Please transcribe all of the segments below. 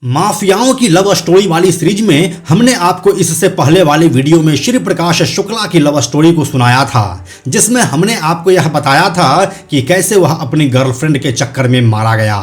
माफियाओं की love story वाली सीरीज में हमने आपको इससे पहले वाले वीडियो में श्री प्रकाश शुक्ला की लव स्टोरी को सुनाया था, जिसमें हमने आपको यह बताया था कि कैसे वह अपनी गर्लफ्रेंड के चक्कर में मारा गया।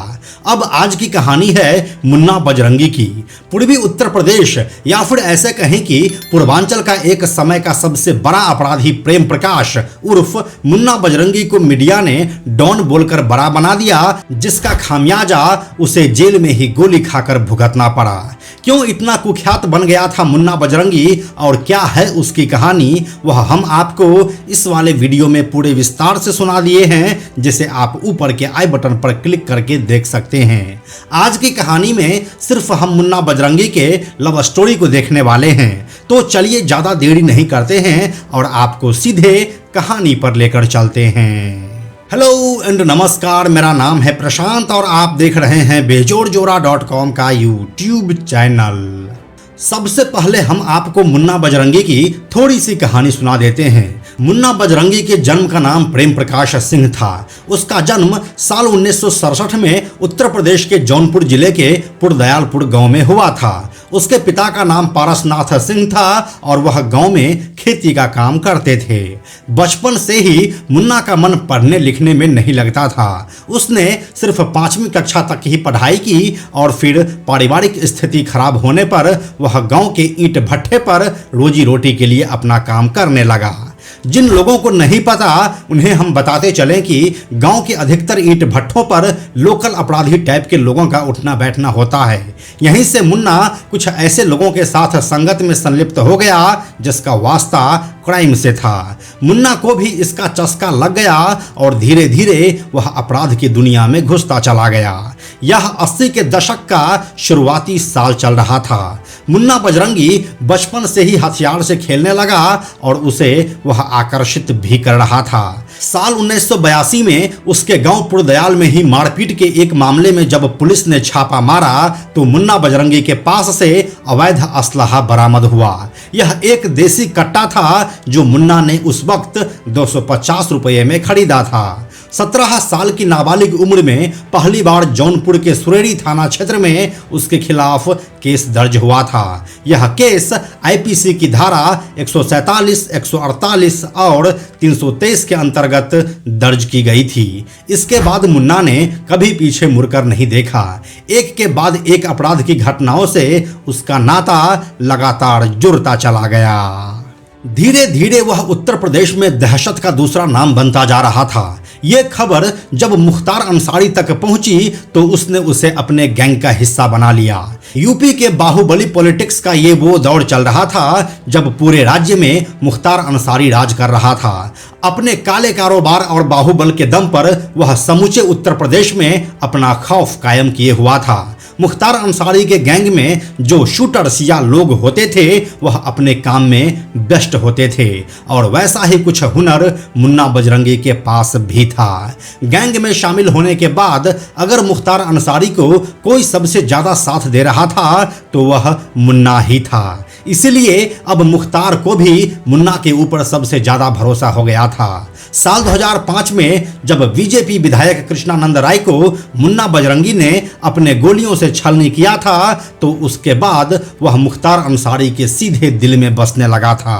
अब आज की कहानी है मुन्ना बजरंगी की। पूर्वी उत्तर प्रदेश या फिर ऐसे कहें कि पूर्वांचल का एक समय का सबसे बड़ा अपराधी प्रेम प्रकाश उर्फ मुन्ना बजरंगी को मीडिया ने डॉन बोलकर बड़ा बना दिया, जिसका खामियाजा उसे जेल में ही गोली खाकर भुगतना पड़ा। क्यों इतना कुख्यात बन गया था मुन्ना बजरंगी और क्या है उसकी कहानी, वह हम आपको इस वाले वीडियो में पूरे विस्तार से सुना दिए हैं, जिसे आप ऊपर के आई बटन पर क्लिक करके देख सकते हैं। आज की कहानी में सिर्फ हम मुन्ना बजरंगी के लव स्टोरी को देखने वाले हैं, तो चलिए ज़्यादा देरी नहीं करते हैं और आपको सीधे कहानी पर लेकर चलते हैं। हेलो एंड नमस्कार, मेरा नाम है प्रशांत और आप देख रहे हैं बेजोड़जोड़ा.com का यूट्यूब चैनल। सबसे पहले हम आपको मुन्ना बजरंगी की थोड़ी सी कहानी सुना देते हैं। मुन्ना बजरंगी के जन्म का नाम प्रेम प्रकाश सिंह था। उसका जन्म साल 1967 में उत्तर प्रदेश के जौनपुर जिले के पुरदयालपुर गांव में हुआ था। उसके पिता का नाम पारसनाथ सिंह था और वह गांव में खेती का काम करते थे। बचपन से ही मुन्ना का मन पढ़ने लिखने में नहीं लगता था। उसने सिर्फ 5वीं कक्षा तक ही पढ़ाई की और फिर पारिवारिक स्थिति खराब होने पर वह गांव के ईंट भट्ठे पर रोजी रोटी के लिए अपना काम करने लगा। जिन लोगों को नहीं पता उन्हें हम बताते चलें कि गांव के अधिकतर ईंट भट्ठों पर लोकल अपराधी टाइप के लोगों का उठना बैठना होता है। यहीं से मुन्ना कुछ ऐसे लोगों के साथ संगत में संलिप्त हो गया जिसका वास्ता क्राइम से था। मुन्ना को भी इसका चस्का लग गया और धीरे धीरे वह अपराध की दुनिया में घुसता चला गया। यह 80 के दशक का शुरुआती साल चल रहा था। मुन्ना बजरंगी बचपन से ही हथियार से खेलने लगा और उसे वह आकर्षित भी कर रहा था। साल 1982 में उसके गांव पुरदयाल में ही मारपीट के एक मामले में जब पुलिस ने छापा मारा तो मुन्ना बजरंगी के पास से अवैध असलहा बरामद हुआ। यह एक देसी कट्टा था जो मुन्ना ने उस वक्त 250 रुपये में खरीदा था। 17 साल की नाबालिग उम्र में पहली बार जौनपुर के सुरेरी थाना क्षेत्र में उसके खिलाफ केस दर्ज हुआ था। यह केस आईपीसी की धारा 147, 148 और 323 के अंतर्गत दर्ज की गई थी। इसके बाद मुन्ना ने कभी पीछे मुड़कर नहीं देखा। एक के बाद एक अपराध की घटनाओं से उसका नाता लगातार जुड़ता चला गया। धीरे धीरे वह उत्तर प्रदेश में दहशत का दूसरा नाम बनता जा रहा था। ये खबर जब मुख्तार अंसारी तक पहुंची तो उसने उसे अपने गैंग का हिस्सा बना लिया। यूपी के बाहुबली पॉलिटिक्स का ये वो दौर चल रहा था जब पूरे राज्य में मुख्तार अंसारी राज कर रहा था। अपने काले कारोबार और बाहुबल के दम पर वह समूचे उत्तर प्रदेश में अपना खौफ कायम किए हुआ था। मुख्तार अंसारी के गैंग में जो शूटर्स या लोग होते थे वह अपने काम में बेस्ट होते थे और वैसा ही कुछ हुनर मुन्ना बजरंगी के पास भी था। गैंग में शामिल होने के बाद अगर मुख्तार अंसारी को कोई सबसे ज़्यादा साथ दे रहा था तो वह मुन्ना ही था। इसलिए अब मुख्तार को भी मुन्ना के ऊपर सबसे ज़्यादा भरोसा हो गया था। साल 2005 में जब बीजेपी विधायक कृष्णानंद राय को मुन्ना बजरंगी ने अपने गोलियों से छलनी किया था तो उसके बाद वह मुख्तार अंसारी के सीधे दिल में बसने लगा था।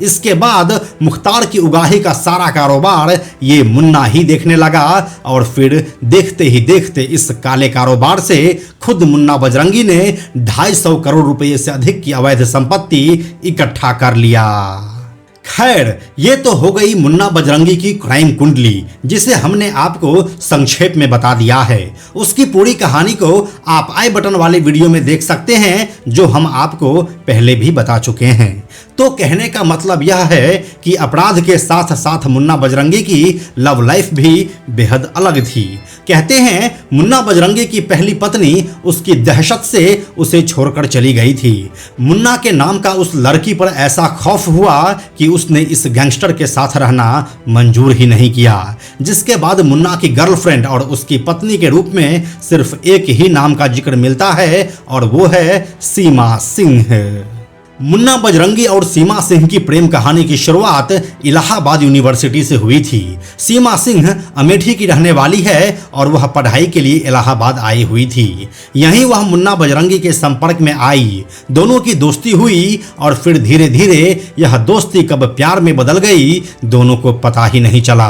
इसके बाद मुख्तार की उगाही का सारा कारोबार ये मुन्ना ही देखने लगा और फिर देखते ही देखते इस काले कारोबार से खुद मुन्ना बजरंगी ने 250 करोड़ रुपए से अधिक की अवैध संपत्ति इकट्ठा कर लिया। खैर, ये तो हो गई मुन्ना बजरंगी की क्राइम कुंडली, जिसे हमने आपको संक्षेप में बता दिया है। उसकी पूरी कहानी को आप आई बटन वाले वीडियो में देख सकते हैं जो हम आपको पहले भी बता चुके हैं। तो कहने का मतलब यह है कि अपराध के साथ साथ मुन्ना बजरंगी की लव लाइफ भी बेहद अलग थी। कहते हैं मुन्ना बजरंगी की पहली पत्नी उसकी दहशत से उसे छोड़कर चली गई थी। मुन्ना के नाम का उस लड़की पर ऐसा खौफ हुआ कि उसने इस गैंगस्टर के साथ रहना मंजूर ही नहीं किया, जिसके बाद मुन्ना की गर्लफ्रेंड और उसकी पत्नी के रूप में सिर्फ एक ही नाम का जिक्र मिलता है और वो है सीमा सिंह। मुन्ना बजरंगी और सीमा सिंह की प्रेम कहानी की शुरुआत इलाहाबाद यूनिवर्सिटी से हुई थी। सीमा सिंह अमेठी की रहने वाली है और वह पढ़ाई के लिए इलाहाबाद आई हुई थी। यहीं वह मुन्ना बजरंगी के संपर्क में आई, दोनों की दोस्ती हुई और फिर धीरे धीरे यह दोस्ती कब प्यार में बदल गई दोनों को पता ही नहीं चला।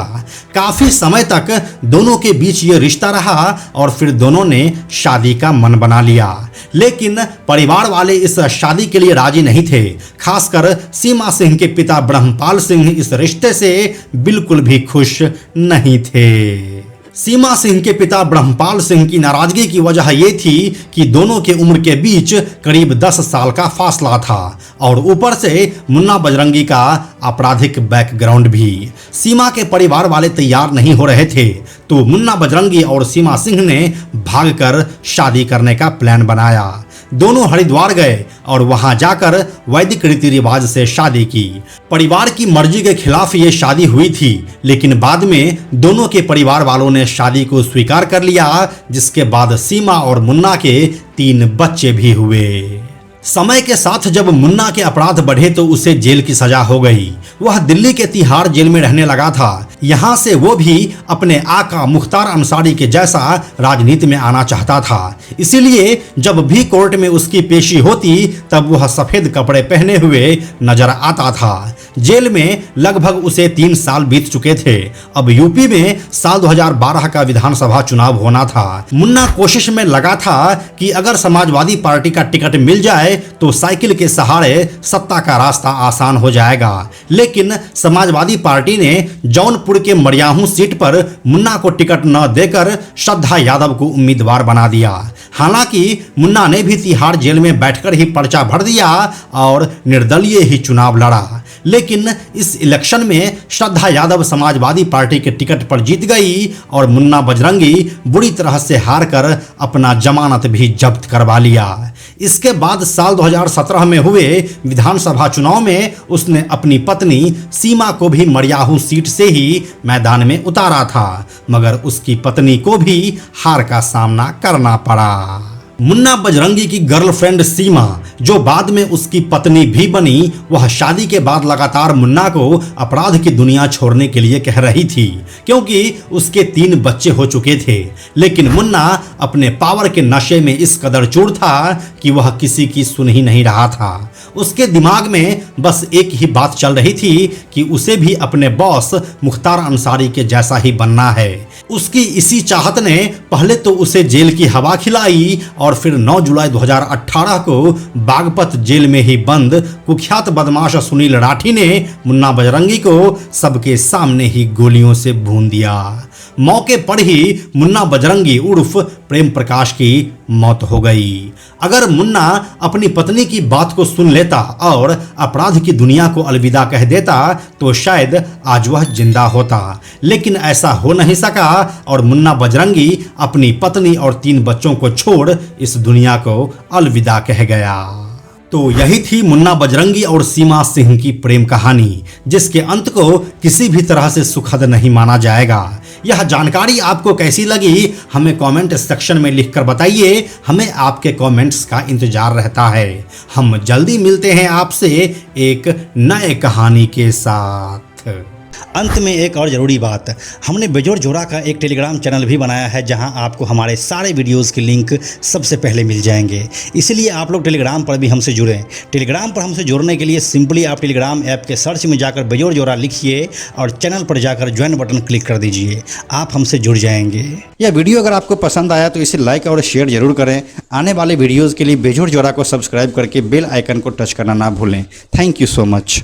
काफी समय तक दोनों के बीच ये रिश्ता रहा और फिर दोनों ने शादी का मन बना लिया, लेकिन परिवार वाले इस शादी के लिए राजी नहीं थे। खासकर सीमा सिंह के पिता ब्रह्मपाल सिंह इस रिश्ते से बिल्कुल भी खुश नहीं थे। सीमा सिंह के पिता ब्रह्मपाल सिंह की नाराजगी की वजह यह थी कि दोनों के उम्र के बीच करीब 10 साल का फासला था और ऊपर से मुन्ना बजरंगी का आपराधिक बैकग्राउंड भी। सीमा के परिवार वाले तैयार नहीं हो रहे थे, तो मुन्ना बजरंगी और सीमा सिंह ने भागकर शादी करने का प्लान बनाया। दोनों हरिद्वार गए और वहां जाकर वैदिक रीति रिवाज से शादी की। परिवार की मर्जी के खिलाफ ये शादी हुई थी, लेकिन बाद में दोनों के परिवार वालों ने शादी को स्वीकार कर लिया, जिसके बाद सीमा और मुन्ना के 3 बच्चे भी हुए। समय के साथ जब मुन्ना के अपराध बढ़े तो उसे जेल की सजा हो गई। वह दिल्ली के तिहाड़ जेल में रहने लगा था। यहाँ से वो भी अपने आका मुख्तार अंसारी के जैसा राजनीति में आना चाहता था, इसीलिए जब भी कोर्ट में उसकी पेशी होती तब वह सफेद कपड़े पहने हुए नजर आता था। जेल में लगभग उसे 3 साल बीत चुके थे। अब यूपी में साल 2012 का विधानसभा चुनाव होना था। मुन्ना कोशिश में लगा था कि अगर समाजवादी पार्टी का टिकट मिल जाए तो साइकिल के सहारे सत्ता का रास्ता आसान हो जाएगा, लेकिन समाजवादी पार्टी ने जौनपुर के मरियाहू सीट पर मुन्ना को टिकट न देकर श्रद्धा यादव को उम्मीदवार बना दिया। हालांकि मुन्ना ने भी तिहाड़ जेल में बैठकर ही पर्चा भर दिया और निर्दलीय ही चुनाव लड़ा, लेकिन इस इलेक्शन में श्रद्धा यादव समाजवादी पार्टी के टिकट पर जीत गई और मुन्ना बजरंगी बुरी तरह से हारकर अपना जमानत भी जब्त करवा लिया। इसके बाद साल 2017 में हुए विधानसभा चुनाव में उसने अपनी पत्नी सीमा को भी मरियाहू सीट से ही मैदान में उतारा था, मगर उसकी पत्नी को भी हार का सामना करना पड़ा। मुन्ना बजरंगी की गर्लफ्रेंड सीमा, जो बाद में उसकी पत्नी भी बनी, वह शादी के बाद लगातार मुन्ना को अपराध की दुनिया छोड़ने के लिए कह रही थी, क्योंकि उसके 3 बच्चे हो चुके थे। लेकिन मुन्ना अपने पावर के नशे में इस कदर चूर था कि वह किसी की सुन ही नहीं रहा था। उसके दिमाग में बस एक ही बात चल रही थी कि उसे भी अपने बॉस मुख्तार अंसारी के जैसा ही बनना है। उसकी इसी चाहत ने पहले तो उसे जेल की हवा खिलाई और फिर 9 जुलाई 2018 को बागपत जेल में ही बंद कुख्यात बदमाश सुनील राठी ने मुन्ना बजरंगी को सबके सामने ही गोलियों से भून दिया। मौके पर ही मुन्ना बजरंगी उर्फ प्रेम प्रकाश की मौत हो गई। अगर मुन्ना अपनी पत्नी की बात को सुन लेता और अपराध की दुनिया को अलविदा कह देता तो शायद आज वह जिंदा होता, लेकिन ऐसा हो नहीं सका और मुन्ना बजरंगी अपनी पत्नी और 3 बच्चों को छोड़ इस दुनिया को अलविदा कह गया। तो यही थी मुन्ना बजरंगी और सीमा सिंह की प्रेम कहानी, जिसके अंत को किसी भी तरह से सुखद नहीं माना जाएगा। यह जानकारी आपको कैसी लगी हमें कमेंट सेक्शन में लिखकर बताइए। हमें आपके कमेंट्स का इंतजार रहता है। हम जल्दी मिलते हैं आपसे एक नए कहानी के साथ। अंत में एक और ज़रूरी बात, हमने बेजोड़ जोड़ा का एक टेलीग्राम चैनल भी बनाया है, जहां आपको हमारे सारे वीडियोस के लिंक सबसे पहले मिल जाएंगे। इसलिए आप लोग टेलीग्राम पर भी हमसे जुड़ें। टेलीग्राम पर हमसे जुड़ने के लिए सिंपली आप टेलीग्राम ऐप के सर्च में जाकर बेजोड़ जोड़ा लिखिए और चैनल पर जाकर ज्वाइन बटन क्लिक कर दीजिए। आप हमसे जुड़ जाएंगे। यह वीडियो अगर आपको पसंद आया तो इसे लाइक और शेयर जरूर करें। आने वाले वीडियोज़ के लिए बेजोड़ जोड़ा को सब्सक्राइब करके बेल आइकन को टच करना ना भूलें। Thank you so much.